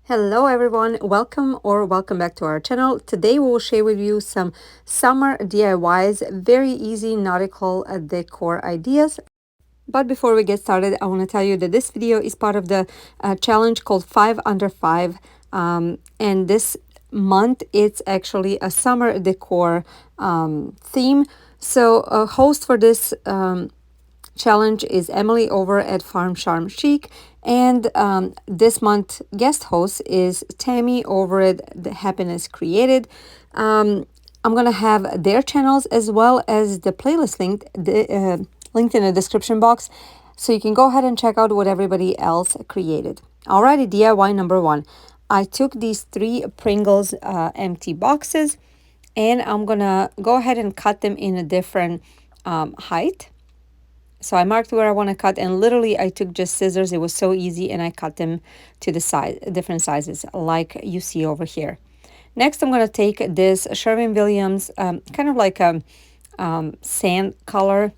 Hello everyone, welcome back to our channel. Today we will share with you some summer DIYs, very easy nautical decor ideas. But before we get started, I want to tell you that this video is part of the challenge called 5 Under 5. And this month it's actually a summer decor theme. So a host for this challenge is Emily over at Farm Charm Chic, and this month guest host is Temu over at the Happiness Created. I'm gonna have their channels as well as the playlist linked in the description box, so you can go ahead and check out what everybody else created. Alrighty, DIY number one. I took these 3 Pringles empty boxes, and I'm gonna go ahead and cut them in a different height. So I marked where I want to cut, and literally I took just scissors. It was so easy, and I cut them to the size, different sizes, like you see over here. Next, I'm going to take this Sherwin-Williams, kind of like a sand color.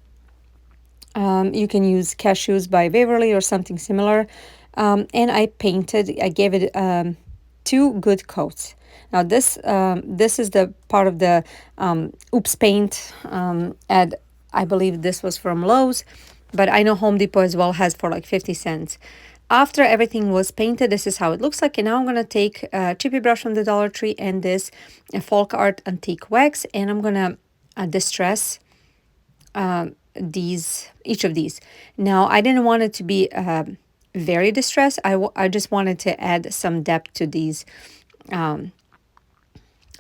You can use Cashews by Waverly or something similar. And I gave it 2 good coats. Now this is the part of the Oops Paint ad. I believe this was from Lowe's, but I know Home Depot as well has for like 50 cents. After everything was painted, this is how it looks like. And now I'm going to take a chippy brush from the Dollar Tree and this Folk Art Antique Wax, and I'm going to distress each of these. Now, I didn't want it to be very distressed. I just wanted to add some depth to these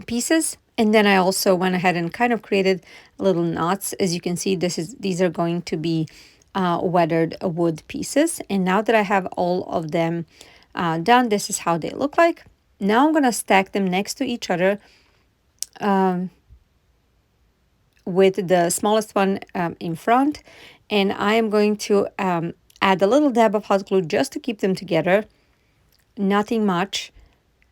pieces. And then I also went ahead and kind of created little knots. As you can see, these are going to be weathered wood pieces. And now that I have all of them done, this is how they look like. Now I'm going to stack them next to each other with the smallest one in front. And I am going to add a little dab of hot glue just to keep them together. Nothing much,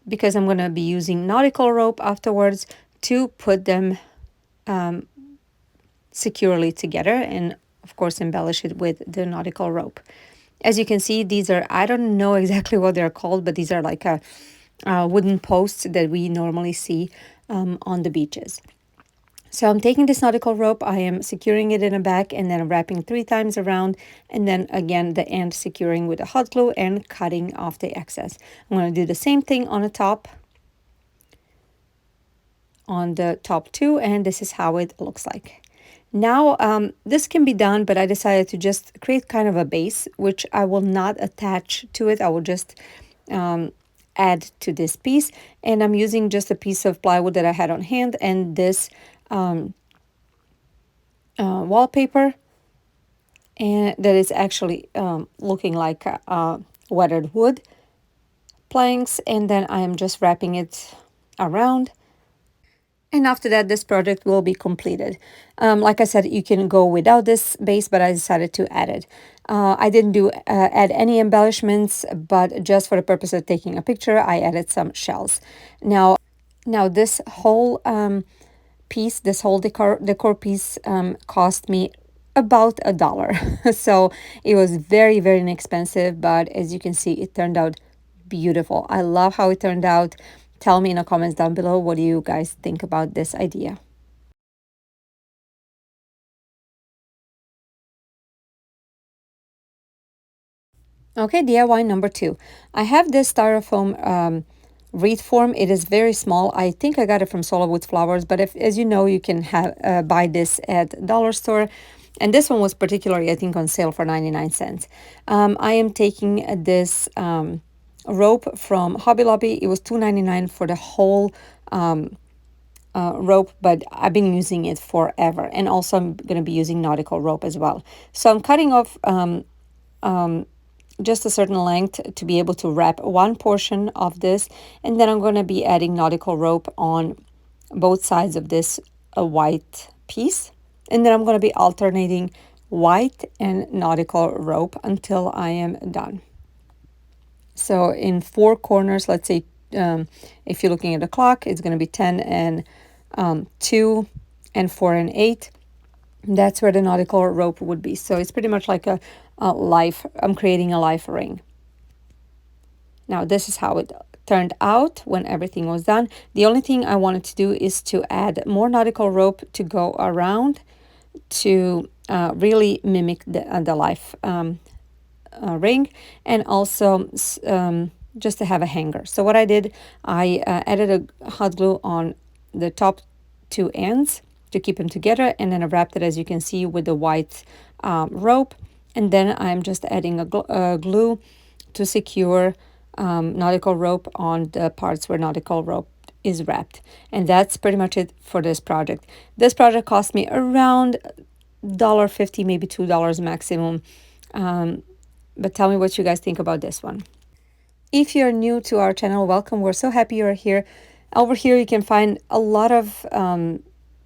because I'm going to be using nautical rope afterwards to put them securely together, and of course embellish it with the nautical rope. As you can see, these are, I don't know exactly what they're called, but these are like a wooden posts that we normally see on the beaches. So I'm taking this nautical rope, I am securing it in the back, and then wrapping 3 times around, and then again the end securing with a hot glue and cutting off the excess. I'm going to do the same thing on the top, on the top 2, and this is how it looks like. Now this can be done, but I decided to just create kind of a base, which I will not attach to it. I will just add to this piece, and I'm using just a piece of plywood that I had on hand, and this wallpaper, and that is actually looking like weathered wood planks, and then I am just wrapping it around. And after that, this project will be completed. Like I said, you can go without this base, but I decided to add it. I didn't add any embellishments, but just for the purpose of taking a picture, I added some shells. Now this whole piece, this whole decor piece cost me about $1. So it was very, very inexpensive, but as you can see, it turned out beautiful. I love how it turned out. Tell me in the comments down below, what do you guys think about this idea? Okay, DIY number 2. I have this styrofoam wreath form. It is very small. I think I got it from Solar Woods Flowers, but as you know, you can buy this at dollar store. And this one was particularly, I think, on sale for 99 cents. I am taking this rope from Hobby Lobby. It was $2.99 for the whole rope, but I've been using it forever. And also I'm going to be using nautical rope as well. So I'm cutting off just a certain length to be able to wrap one portion of this, and then I'm going to be adding nautical rope on both sides of this white piece, and then I'm going to be alternating white and nautical rope until I am done. So in 4 corners, let's say if you're looking at the clock, it's going to be 10 and 2 and 4 and 8. That's where the nautical rope would be. So it's pretty much like a life. I'm creating a life ring. Now this is how it turned out when everything was done. The only thing I wanted to do is to add more nautical rope to go around to really mimic the life ring, and also just to have a hanger. So what I did, I added a hot glue on the top two ends to keep them together, and then I wrapped it, as you can see, with the white rope, and then I'm just adding a glue to secure nautical rope on the parts where nautical rope is wrapped. And that's pretty much it for this project. This project cost me around $1.50, maybe $2 maximum. But tell me what you guys think about this one. If you're new to our channel, welcome. We're so happy you're here. Over here you can find a lot of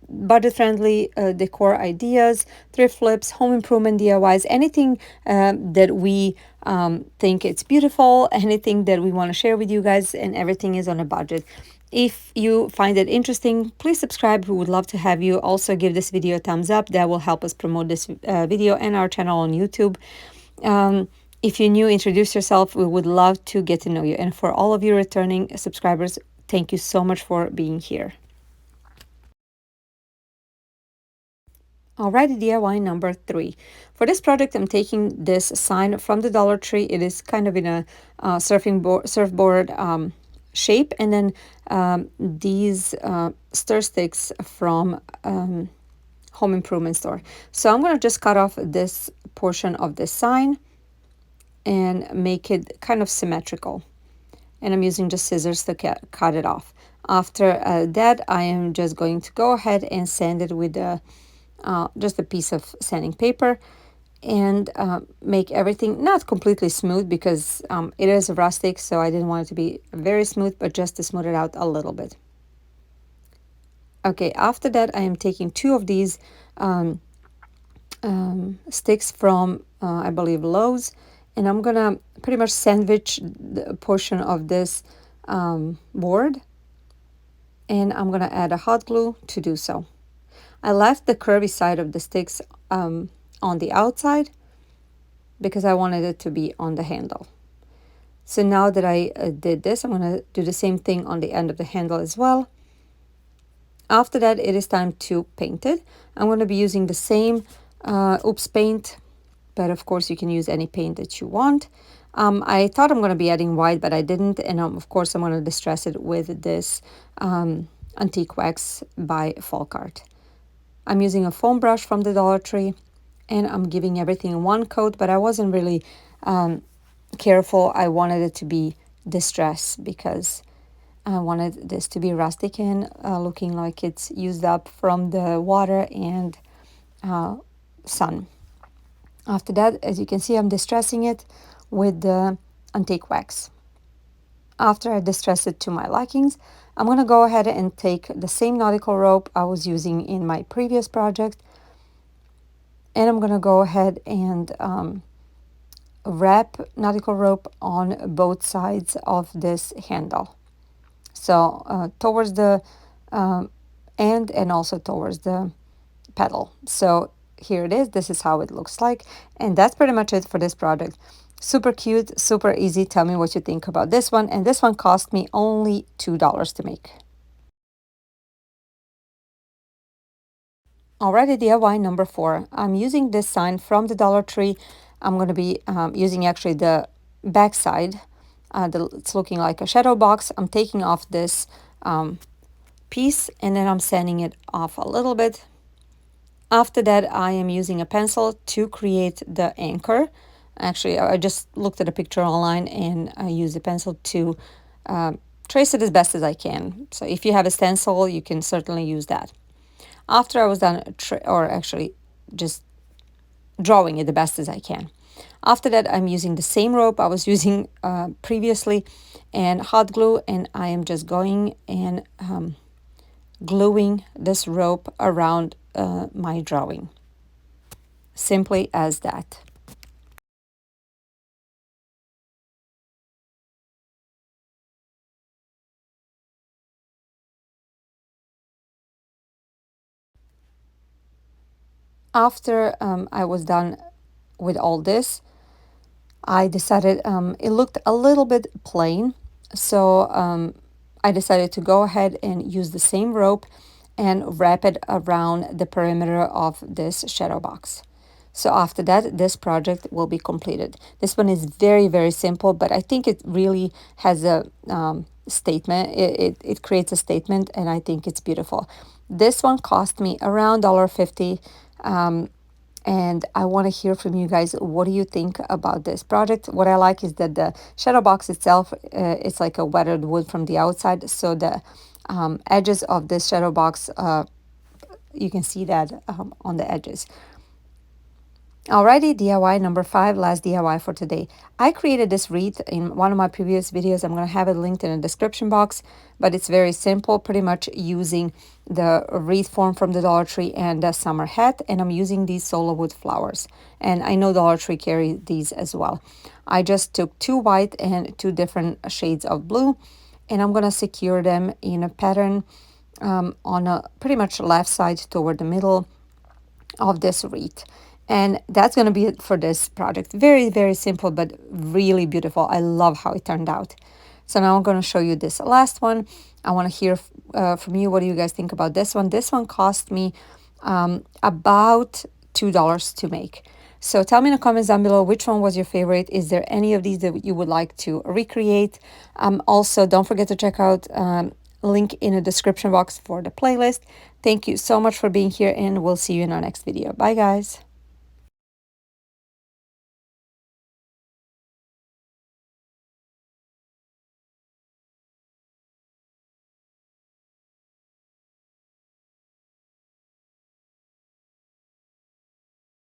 budget-friendly decor ideas, thrift flips, home improvement DIYs, anything that we think it's beautiful, anything that we want to share with you guys, and everything is on a budget. If you find it interesting, please subscribe. We would love to have you. Also give this video a thumbs up. That will help us promote this video and our channel on YouTube. If you're new, introduce yourself. We would love to get to know you. And for all of you returning subscribers, thank you so much for being here. Alrighty, DIY number 3. For this project, I'm taking this sign from the Dollar Tree. It is kind of in a surfboard shape, and then these stir sticks from home improvement store. So I'm going to just cut off this portion of the sign and make it kind of symmetrical. And I'm using just scissors to cut it off. After that, I am just going to go ahead and sand it with just a piece of sanding paper, and make everything not completely smooth, because it is rustic, so I didn't want it to be very smooth, but just to smooth it out a little bit. Okay, after that, I am taking 2 of these sticks from, I believe, Lowe's, and I'm gonna pretty much sandwich the portion of this board, and I'm gonna add a hot glue to do so. I left the curvy side of the sticks on the outside because I wanted it to be on the handle. So now that I did this, I'm going to do the same thing on the end of the handle as well. After that, it is time to paint it. I'm going to be using the same Oops paint, but of course you can use any paint that you want. I thought I'm going to be adding white, but I didn't, and of course I'm going to distress it with this antique wax by Folk Art. I'm using a foam brush from the Dollar Tree, and I'm giving everything one coat, but I wasn't really careful. I wanted it to be distressed because I wanted this to be rustic and looking like it's used up from the water and sun. After that, as you can see, I'm distressing it with the antique wax. After I distress it to my likings, I'm going to go ahead and take the same nautical rope I was using in my previous project, and I'm going to go ahead and wrap nautical rope on both sides of this handle. So towards the end and also towards the pedal. So here it is. This is how it looks like. And that's pretty much it for this project. Super cute, super easy. Tell me what you think about this one. And this one cost me only $2 to make. Alrighty, DIY number 4. I'm using this sign from the Dollar Tree. I'm going to be using actually the back side. It's looking like a shadow box. I'm taking off this piece, and then I'm sanding it off a little bit. After that, I am using a pencil to create the anchor. Actually, I just looked at a picture online, and I used a pencil to trace it as best as I can. So if you have a stencil, you can certainly use that. After I was done, or actually just drawing it the best as I can. After that, I'm using the same rope I was using previously and hot glue, and I am just going and gluing this rope around my drawing. Simply as that. After I was done with all this, I decided it looked a little bit plain, So I decided to go ahead and use the same rope and wrap it around the perimeter of this shadow box. So after that, this project will be completed. This one is very, very simple, but I think it really has a statement. It creates a statement, and I think it's beautiful. This one cost me around $1.50. And I want to hear from you guys. What do you think about this project? What I like is that the shadow box itself, it's like a weathered wood from the outside. So the edges of this shadow box, you can see that on the edges. Alrighty, DIY number 5, last DIY for today. I created this wreath in one of my previous videos. I'm going to have it linked in the description box, but it's very simple, pretty much using the wreath form from the Dollar Tree and the summer hat, and I'm using these solo wood flowers. And I know Dollar Tree carry these as well. I just took 2 white and 2 different shades of blue, and I'm going to secure them in a pattern on a pretty much left side toward the middle of this wreath. And that's going to be it for this project. Very, very simple, but really beautiful. I love how it turned out. So now I'm going to show you this last one. I want to hear from you. What do you guys think about this one? This one cost me about $2 to make. So tell me in the comments down below which one was your favorite. Is there any of these that you would like to recreate? Also, don't forget to check out link in the description box for the playlist. Thank you so much for being here, and we'll see you in our next video. Bye, guys.